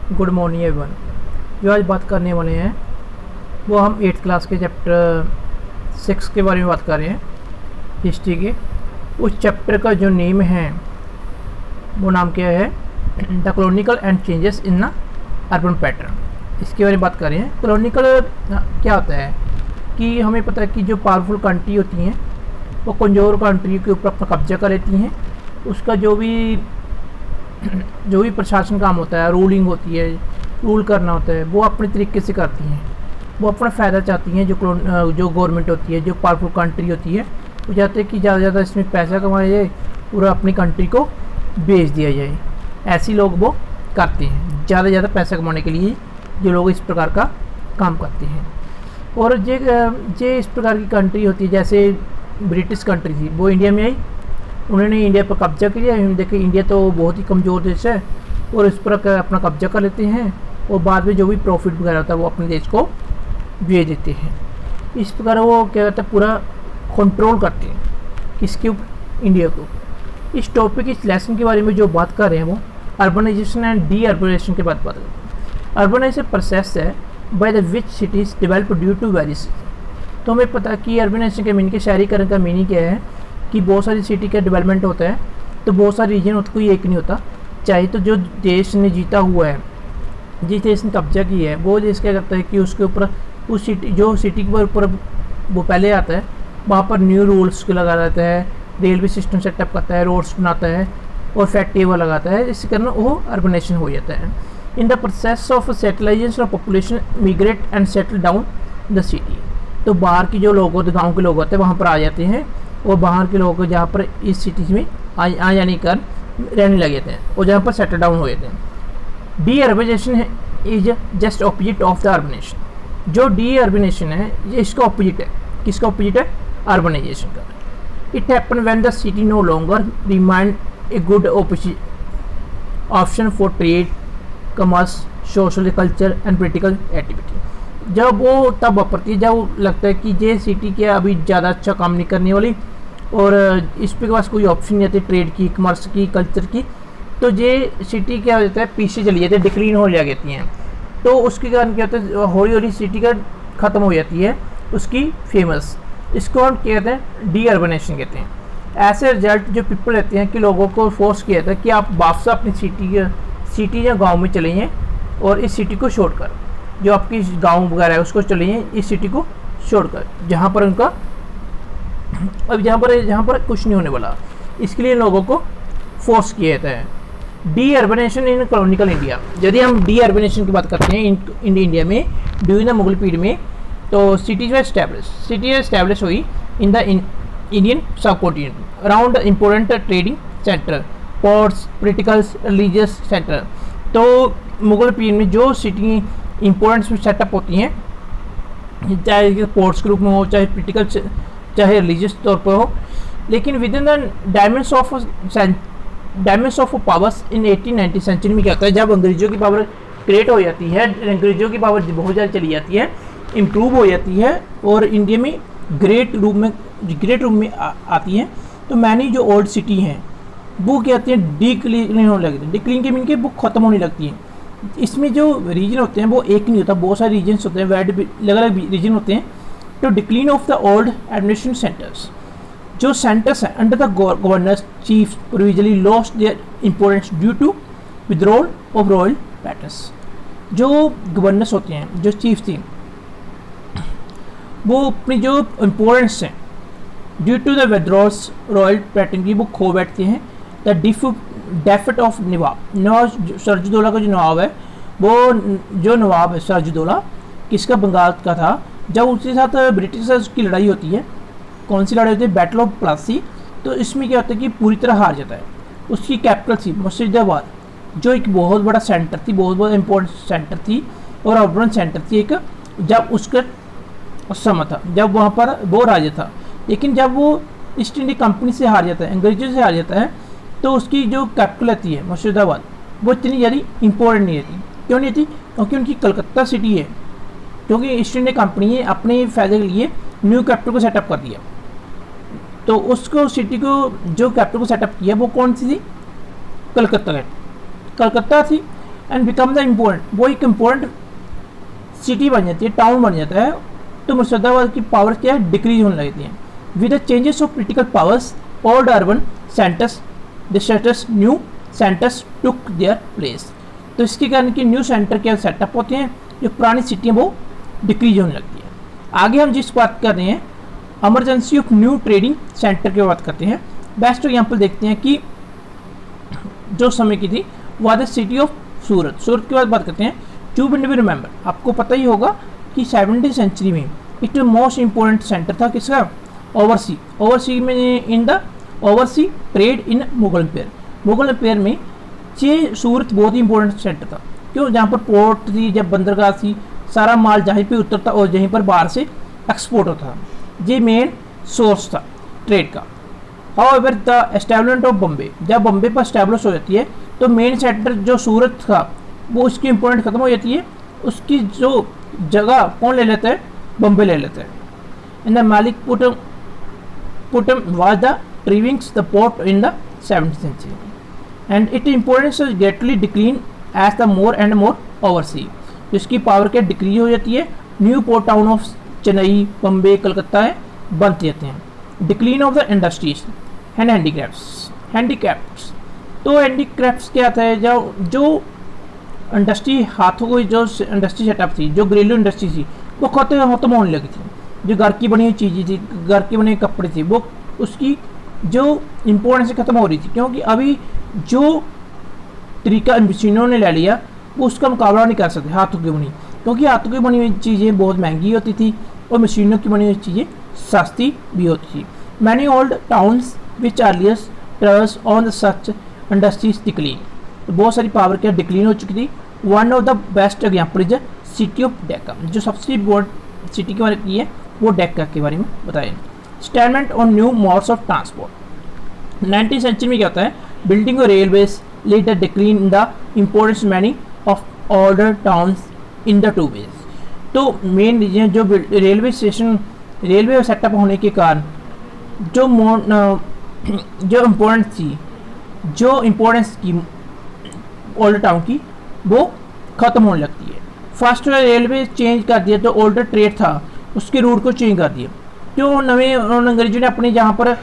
Good morning everyone. जो आज बात करने वाले हैं वो हम 8th क्लास के चैप्टर 6 के बारे में बात कर रहे हैं, हिस्ट्री के। उस चैप्टर का जो नेम है वो नाम क्या है, the कॉलोनिकल and changes in the urban pattern. इसके बारे में बात कर रहे हैं। कॉलोनिकल क्या होता है कि हमें पता है कि जो पावरफुल कंट्री होती हैं वो कमज़ोर कंट्री के ऊपर अपना कब्जा कर लेती हैं। उसका जो भी प्रशासन काम होता है, रूलिंग होती है, रूल करना होता है, वो अपने तरीके से करती हैं। वो अपना फ़ायदा चाहती हैं। जो गवर्नमेंट होती है, जो पावरफुल कंट्री होती है, वो चाहते हैं कि ज़्यादा से ज़्यादा इसमें पैसा कमाया जाए और अपनी कंट्री को बेच दिया जाए। ऐसे लोग वो करते हैं, ज़्यादा से ज़्यादा पैसा कमाने के लिए जो लोग इस प्रकार का काम करते हैं। और जे इस प्रकार की कंट्री होती है, जैसे ब्रिटिश कंट्री थी, वो इंडिया में आई, उन्होंने इंडिया पर कब्जा किया। देखिए इंडिया तो बहुत ही कमज़ोर देश है और इस पर अपना कब्जा कर लेते हैं और बाद में जो भी प्रॉफिट वगैरह होता है वो अपने देश को भेज देते हैं। इस प्रकार वो क्या कहते हैं, पूरा कंट्रोल करते हैं किसके ऊपर, इंडिया को। इस टॉपिक, इस लेसन के बारे में जो बात कर रहे हैं वो अर्बनाइजेशन एंड डी अर्बनाइजेशन के बात कर रहे हैं। अर्बनाइजेशन प्रोसेस है by the which cities develop due to various. तो हमें पता है कि अर्बनाइजेशन के मीनिंग के शहरीकरण का मीनिंग क्या है कि बहुत सारी सिटी का डेवलपमेंट होता है, तो बहुत सारे रीजन होता, कोई एक नहीं होता। चाहे तो जो देश ने जीता हुआ है, जिस देश ने कब्जा किया है, वो देश क्या करता है कि उसके ऊपर उस सिटी, जो सिटी के ऊपर वो पहले आता है, वहाँ पर न्यू रूल्स लगा देता है, रेलवे सिस्टम सेटअप करता है, रोड्स बनाता है और फैक्ट्री वो लगाता है। इसके कारण वो अर्बनाइजेशन हो जाता है। इन द प्रोसेस ऑफ सेटलाइजेशन of population migrate and settle down the city. तो बाहर की जो लोग होते, गाँव के लोग होते हैं, वहाँ पर आ जाते हैं और बाहर के लोगों को जहाँ पर इस सिटीज़ में आ जाने कर रहने लगे थे और जहाँ पर सेटल डाउन हुए थे। डी अर्बनाइजेशन है is just opposite of the urbanization. जो डी अर्बनाइजेशन है ये इसका ऑपोजिट है। किसका ऑपोजिट है? अर्बनाइजेशन का। It happen when the city no longer remain a good option for trade, commerce, social, culture and political activity. जब वो तब वापरती है जब लगता है कि ये सिटी के अभी ज़्यादा अच्छा काम नहीं करने वाली और इस पे के पास कोई ऑप्शन नहीं आती ट्रेड की, कमर्स की, कल्चर की, तो ये सिटी क्या हो जाता है, पीछे चली जाती है, डिक्लीन हो जाती हैं। तो उसके कारण क्या होता है, हौली हौली सिटी का ख़त्म हो जाती है उसकी फेमस। इसको हम क्या कहते हैं, डी अर्बनाइजेशन कहते हैं। ऐसे रिजल्ट जो पीपल रहते हैं कि लोगों को फोर्स किया जाता है कि आप वापस अपनी सिटी या गाँव में चले जाएँ और इस सिटी को छोड़कर, जो आपकी गांव वगैरह है उसको चले जाएँ, इस सिटी को छोड़कर, जहाँ पर उनका अब जहाँ पर कुछ नहीं होने वाला। इसके लिए लोगों को फोर्स किया जाता है। डी अर्बनाइजेशन इन कॉलोनिकल इंडिया। यदि हम डी अर्बनाइजेशन की बात करते हैं इन इंडिया में ड्यूरिंग द मुगल पीरियड में, तो सिटीज एस्टैब्लिश हुई इन द इंडियन सब continent around important trading centre, ports, political, religious centre. तो मुगल पीरियड में जो सिटी इंपॉर्टेंट सेटअप होती हैं, चाहे पोर्ट्स के रूप में हो, चाहे पोलिटिकल, चाहे रिलीजियस तौर पर हो, लेकिन within the dimension of powers in 1890 century में क्या होता है, जब अंग्रेजों की पावर क्रिएट हो जाती है, अंग्रेजों की पावर बहुत ज़्यादा चली जाती है, इम्प्रूव हो जाती है और इंडिया में ग्रेट रूप में आती है, तो मैंने जो ओल्ड सिटी हैं वो क्या होती हैं, डिक्लीन होने लगती है। डिक्लीन के मीन के वो ख़त्म होने लगती हैं। इसमें जो रीजन होते हैं वो एक नहीं होता, बहुत सारे रीजन्स होते हैं, अलग अलग रीजन होते हैं। तो decline of the old administration centers, जो सेंटर्स हैं under the governors chief provisionally lost their importance due to withdrawal of royal patterns. जो गवर्नर्स होते हैं, जो चीफ थी, वो अपनी जो इम्पोर्टेंस हैं due to the withdrawals royal pattern की वो खो बैठते हैं। The defeat of nawab Sirajuddaula का जो नवाब है, वो जो नवाब है सिराजुद्दौला, किसका, बंगाल का था, जब उसके साथ ब्रिटिश से उसकी लड़ाई होती है, कौन सी लड़ाई होती है, बैटल ऑफ प्लासी। तो इसमें क्या होता है कि पूरी तरह हार जाता है। उसकी कैपिटल थी मुर्शिदाबाद, जो एक बहुत बड़ा सेंटर थी, बहुत बड़ा इंपॉर्टेंट सेंटर थी और अर्बन सेंटर थी एक, जब उसका समय था, जब वहाँ पर वो राजा था। लेकिन जब वो ईस्ट इंडिया कंपनी से हार जाता है, अंग्रेजों से हार जाता है, तो उसकी जो कैपिटल रहती है मुर्शिदाबाद, वो इतनी ज़्यादा इंपॉर्टेंट नहीं रहती। क्यों नहीं रहती? क्योंकि उनकी कलकत्ता सिटी है, क्योंकि ईस्ट इंडिया कंपनी ने अपने फ़ायदे के लिए न्यू कैपिटल को सेटअप कर दिया। तो उसको सिटी को जो कैपिटल को सेटअप किया वो कौन सी थी? कलकत्ता थी। एंड बिकम द इम्पोर्टेंट, वो एक इम्पोर्टेंट सिटी बन जाती है, टाउन बन जाता है। तो मुर्शिदाबाद की पावर क्या है, डिक्रीज होने लगती है। With the changes of political powers old urban centres districts new centres took their place. तो इसके कारण कि न्यू सेंटर के सेटअप होते हैं, जो पुरानी सिटियाँ वो डिक्रीज होने लगती है। आगे हम जिस बात कर रहे हैं emergency of new trading centre की बात करते हैं। बेस्ट एग्जाम्पल देखते हैं कि जो समय की थी वो द सिटी ऑफ सूरत। सूरत की बात करते हैं। टू बी रिमेंबर, आपको पता ही होगा कि 17वीं सेंचुरी में इट मोस्ट इम्पोर्टेंट सेंटर था किसका, ओवरसी। ओवरसी में in the oversea trade in Mughal empire. Mughal empire में ये सूरत बहुत ही इंपॉर्टेंट सेंटर था। क्यों, जहाँ पर पोर्ट थी, जब बंदरगाह थी, सारा माल जहीं पे उतरता और जहीं पर बाहर से एक्सपोर्ट होता था। ये मेन सोर्स था ट्रेड का। However the establishment of Bombay, जब बम्बे पर एस्टैब्लिश हो जाती है तो मेन सेंटर जो सूरत था वो उसकी इंपॉर्टेंट खत्म हो जाती है। उसकी जो जगह कौन ले लेता है, बम्बे ले लेता है। इन द मालिक पुटम was the thriving the port in the 17th century and it importance greatly decline as the more and more overseas. जिसकी पावर क्या डिक्रीज हो जाती है, new port town of Chennai, Bombay, Calcutta है बनते जाते हैं। Decline of the industries and handicrafts. तो हैंडीक्राफ्ट्स क्या था, जो इंडस्ट्री हाथों को जो इंडस्ट्री सेटअप थी, जो घरेलू इंडस्ट्री थी वो खत्म होने लगी थी। जो घर की बनी हुई चीज़ें थी, घर के बने कपड़े थे, वो उसकी जो इम्पोर्टेंस खत्म हो रही थी। क्योंकि अभी जो तरीका मशीनों ने ले लिया वो उसका मुकाबला नहीं कर सकते हाथों की बनी, क्योंकि हाथों की बनी हुई चीज़ें बहुत महंगी होती थी और मशीनों की बनी हुई चीज़ें सस्ती भी होती थी। Many old towns which earliest travels on the such industries decline. तो बहुत सारी पावर क्या डिक्लीन हो चुकी थी। One of the best example is city of Dacca. जो सबसे इम्पोर्टेंट सिटी के बारे में की है वो डेक्का के बारे में बताएं। Statement on new modes of transport. 19th century में क्या होता है, building of railways led the decline in the importance many of order towns in the two ways. तो मेन रीजन जो रेलवे स्टेशन, रेलवे सेटअप होने के कारण जो इम्पोर्टेंस थी, जो इम्पोर्टेंस की ओल्डर टाउन की वो ख़त्म होने लगती है। फर्स्ट रेलवे चेंज कर दिया, तो ओल्डर ट्रेड था उसके रूट को चेंज कर दिया। जो नवे उन्होंने अंग्रेजों ने अपनी जहाँ पर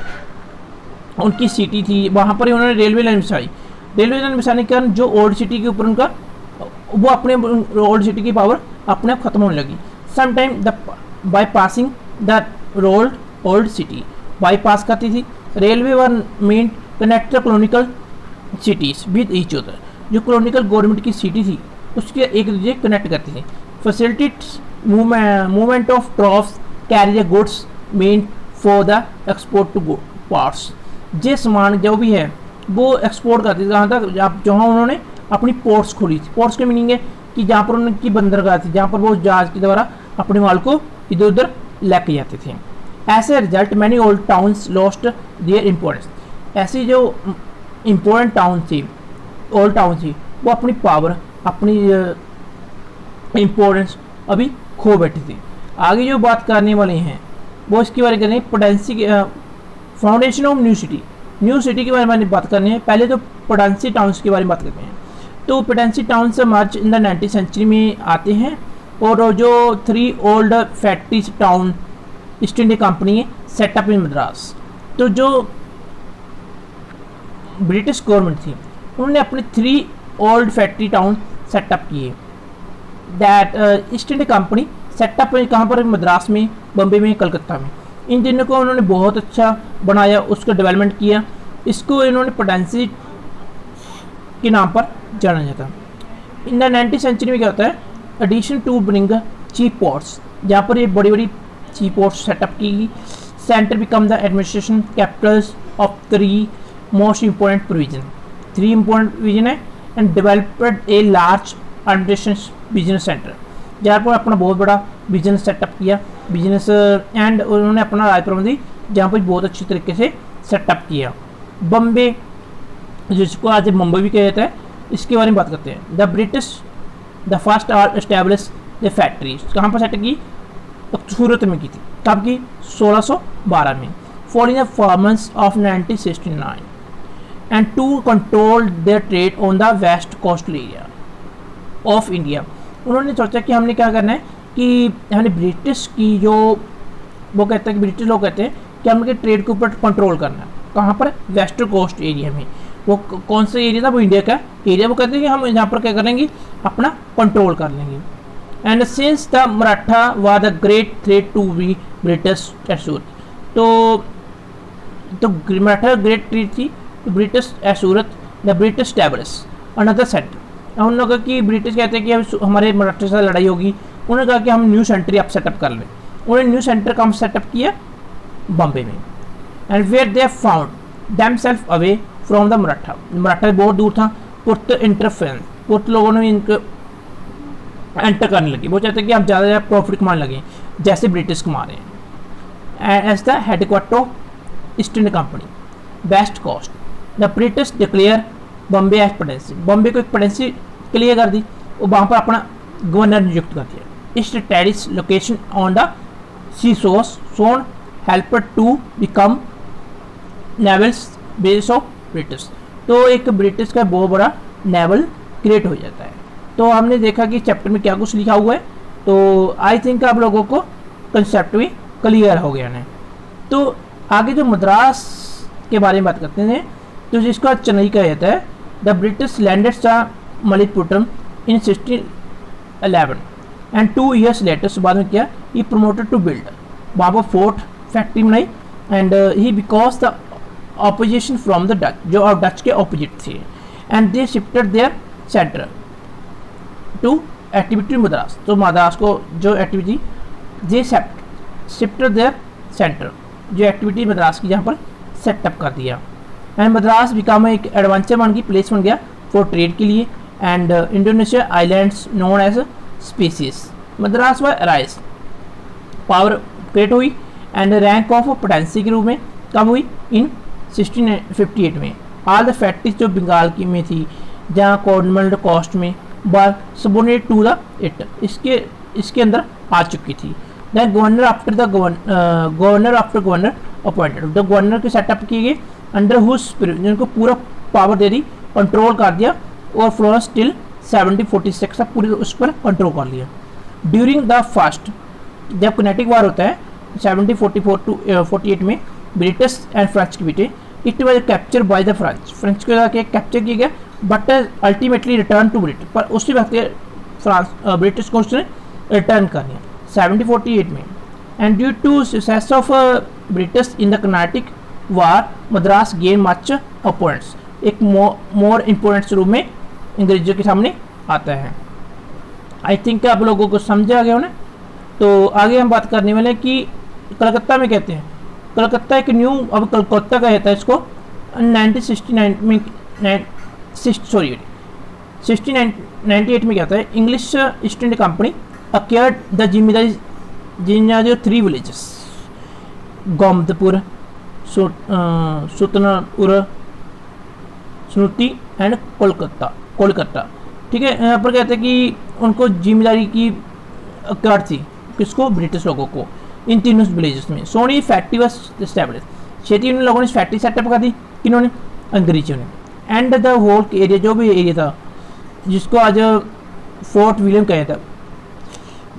उनकी सिटी थी वहाँ पर ही उन्होंने रेलवे लाइन बिछाई। रेलवे लाइन बिछाने के कारण जो ओल्ड सिटी के ऊपर उनका वो अपने ओल्ड सिटी की पावर अपने आप खत्म होने लगी। Sometime the by passing the rolled old city, bypass करती थी। Railway were main connect the कॉलोनिकल cities with each other. जो कॉलोनिकल गवर्नमेंट की सिटी थी उसके एक दूसरे कनेक्ट करती थी। Facilities movement of troops carry the goods meant for the export to parts. जे सामान जो भी है वो एक्सपोर्ट करती थी जहाँ तक जहाँ उन्होंने अपनी पोर्ट्स खोली थी। पोर्ट्स की मीनिंग है कि जहाँ पर उनकी बंदरगाह थी, जहाँ पर वो जहाज के द्वारा अपने माल को इधर उधर लेके जाते थे। ऐसे result many old towns lost their importance. ऐसी जो इम्पोर्टेंट टाउन थी, ओल्ड टाउन थी, वो अपनी पावर, अपनी इम्पोर्टेंस अभी खो बैठी थी। आगे जो बात करने वाले हैं वो इसके बारे में करें potency foundation of new city. New city के बारे में बात करनी है। पहले तो पोटेंसी टाउन्स के बारे में बात करते हैं। तो पोटेंसी टाउन से मार्च इन द 19th सेंचुरी में आते हैं और जो 3 old factories town East India Company setup in Madras. तो जो ब्रिटिश गवर्नमेंट थी उन्होंने अपने 3 ओल्ड फैक्ट्री टाउन सेटअप किए। That East India Company setup कहाँ पर, मद्रास में, बम्बे में, कलकत्ता में। इन तीनों को उन्होंने बहुत अच्छा बनाया, उसका डेवलपमेंट किया। इसको इन्होंने पोटेंसी के नाम पर जाना जाता। इन द 19th सेंचुरी में क्या होता है, addition to bring cheap ports, जहाँ पर ये बड़ी बड़ी चीप पोर्ट्स सेटअप की। Centre become the administration capitals of 3 most important provision. 3 important provision है and developed a large administration business centre, जहाँ पर अपना बहुत बड़ा बिजनेस सेटअप किया। बिजनेस एंड उन्होंने अपना राय प्रबंधी जहाँ पर बहुत अच्छी तरीके से सेटअप किया। बम्बे, जिसको आज मुंबई भी कहा जाता है, इसके बारे में बात करते हैं। The British the first are establish the factories, कहाँ पर सेट की, सूरत में की थी। कब की, 1612 में। Following the performance of 1969 and to control their trade on the west coastal area. Of India. उन्होंने सोचा कि हमने क्या करना है कि हमने ब्रिटिश की जो, वो कहते हैं कि ब्रिटिश लोग कहते हैं कि हमने ट्रेड के ऊपर कंट्रोल करना है। कहाँ पर? वेस्टर्न कोस्ट एरिया में। वो कौन सा एरिया था? वो इंडिया का एरिया। वो कहते हैं कि हम यहाँ पर क्या करेंगे, अपना कंट्रोल कर लेंगे। And since the Maratha were the great threat to be British एसूरत, तो मराठा ग्रेट थ्रेट थी तो British एसूरत the British establish another centre. उन लोगों की ब्रिटिश कहते हैं कि हमारे मराठे से लड़ाई होगी, उन्होंने कहा कि हम न्यू सेंटर अब सेटअप कर लें। उन्होंने न्यू सेंटर का हम सेटअप किया बॉम्बे में। And where they found themself away from the Maratha. Maratha बहुत दूर था, पुर्त इंटरफेरेंस, पुर्त लोगों ने इनको एंटर करने लगे। वो चाहते कि हम ज़्यादा प्रॉफिट कमाने लगे जैसे ब्रिटिश कमा रहे हैं। As the headquarter of East India company west coast, the British declare Bombay as presidency. Bombay को एक प्रेसिडेंसी क्लियर कर दी और वहाँ पर अपना गवर्नर नियुक्त कर दिया। इस terrace location on the sea source soon helper to become naval base of British. तो एक ब्रिटिश का बहुत बड़ा नेवल क्रिएट हो जाता है। तो हमने देखा कि चैप्टर में क्या कुछ लिखा हुआ है, तो आई थिंक आप लोगों को कंसेप्ट भी क्लियर हो गया है। तो आगे जो मद्रास के बारे में बात करते हैं, तो जिसका चेन्नई कहा जाता है, the British landed Malikpuram in 1611 and 2 years later, बाद में क्या, ही प्रमोटेड टू बिल्ड वहाँ पर फोर्ट फैक्ट्री बनाई। And he because the opposition from the Dutch, जो डच के ऑपोजिट थे, and they shifted their centre to activity Madras. तो मद्रास को जो activity they shifted their centre, जो एक्टिविटी मद्रास की यहाँ पर सेटअप कर दिया। एंड मद्रास बिकम एक एडवेंचर बन की प्लेस बन गया फॉर ट्रेड के लिए। And Indonesia islands known as species, Madras व राइस पावर क्रिएट हुई एंड रैंक ऑफ पोटेंसी के रूप में कब हुई? इन 1658 में। ऑल द फैक्ट्रीज जो बंगाल की में थी, जहाँ कॉर्नमेंट कॉस्ट में बार सबोर्डिनेट टू द इट, इसके अंदर आ चुकी थी। Then governor after the governor appointed, the governor के सेटअप किए गए अंडर हुज जिनको पूरा पावर दे दी, कंट्रोल कर दिया, और फ्लोरेंस टिल 1746 तक पूरे उस पर कंट्रोल कर लिया। ड्यूरिंग द फर्स्ट, जब कनेटिक वार होता है 1744 टू 48 में ब्रिटिश एंड फ्रेंच के बीच, it was capture by the French को जाके कैप्चर किया गया, but ultimately return to British, पर उसी वक्त ब्रिटिश को उसने रिटर्न कर दिया 1748 में। And due to success of British in the Carnatic war, Madras gain much opponents, एक मोर इम्पोर्टेंट रूप में अंग्रेजों के सामने आता है। आई थिंक आप लोगों को समझ आ गया होना। तो आगे हम बात करने वाले हैं कि कलकत्ता में कहते हैं, कलकत्ता एक न्यू, अब कलकत्ता का कहता है इसको 1969 में 1698 में कहता है English east India company acquired the जिम्मेदारी 3 विलेजेस, गोमदपुर, सुतनापुर, स्नूती एंड कोलकाता। ठीक है, यहाँ पर कहते हैं कि उनको जिम्मेदारी की अक्वायर थी, किसको? ब्रिटिश लोगों को, इन तीनों विलेजेस में। सोनी फैक्ट्री वॉज एस्टैब्लिश, खेती उन लोगों ने फैक्ट्री सेटअप कर दी, किन्होंने? अंग्रेजों ने। एंड द होल एरिया, जो भी एरिया था जिसको आज फोर्ट विलियम कहा था,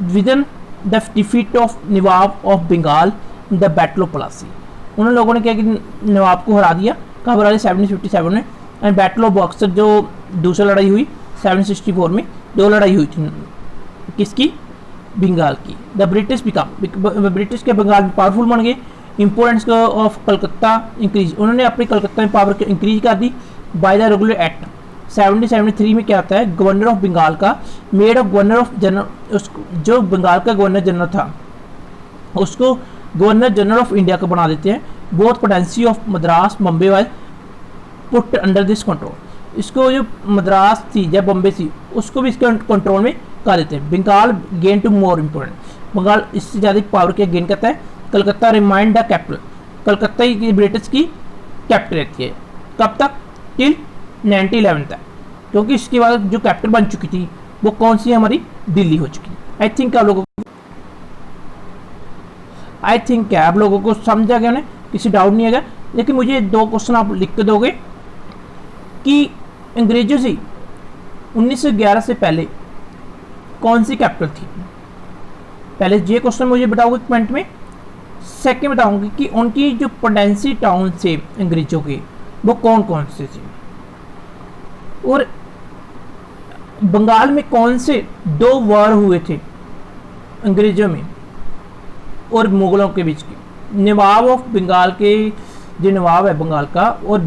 within the defeat of nawab of Bengal the battle of Plassey, उन लोगों ने क्या कि नवाब को हरा दिया, कब हरा दिया? 1757 में। एंड बैटल ऑफ बॉक्सर, जो दूसरी लड़ाई हुई 1764 में, 2 लड़ाई हुई थी, किसकी? बंगाल की। द ब्रिटिश बिकम, ब्रिटिश के बंगाल में पावरफुल बन गए। इंपोर्टेंस ऑफ कलकत्ता इंक्रीज, उन्होंने अपनी कलकत्ता में पावर इंक्रीज कर दी बाय द रेगुलर एक्ट 1773 में। क्या होता है? गवर्नर ऑफ बंगाल का made of governor of general, जो बंगाल का गवर्नर जनरल था उसको गवर्नर जनरल ऑफ इंडिया को बना देते हैं। Both potency of Madras Bombay was put under this control, इसको जो मद्रास थी या बम्बे थी उसको भी इसके कंट्रोल में कर देते हैं। Bengal gain to more important, Bengal इससे ज़्यादा पावर के गेन करता है। Calcutta remind the capital, Calcutta ही ब्रिटिश की कैपिटल रहती है, कब तक? टिल 1911 तक, क्योंकि इसके बाद जो कैपिटल बन चुकी थी वो कौन सी? हमारी दिल्ली हो चुकी। आई थिंक आप लोगों को समझा गया ना, किसी डाउट नहीं है। लेकिन मुझे 2 क्वेश्चन आप लिख के दोगे कि अंग्रेजों से 1911 से पहले कौन सी कैपिटल थी? पहले ये क्वेश्चन मुझे बताओगे कमेंट में। सेकंड बताऊंगी कि उनकी जो पोटेंसी टाउन थे अंग्रेजों के, वो कौन कौन से थे, और बंगाल में कौन से 2 वार हुए थे अंग्रेजों में और मुगलों के बीच के। नवाब ऑफ बंगाल के, जो नवाब है बंगाल का, और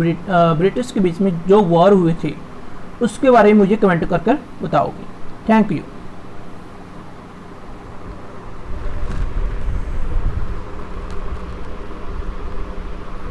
ब्रिटिश के बीच में जो वार हुए थे उसके बारे में मुझे कमेंट कर बताओगे। Thank you.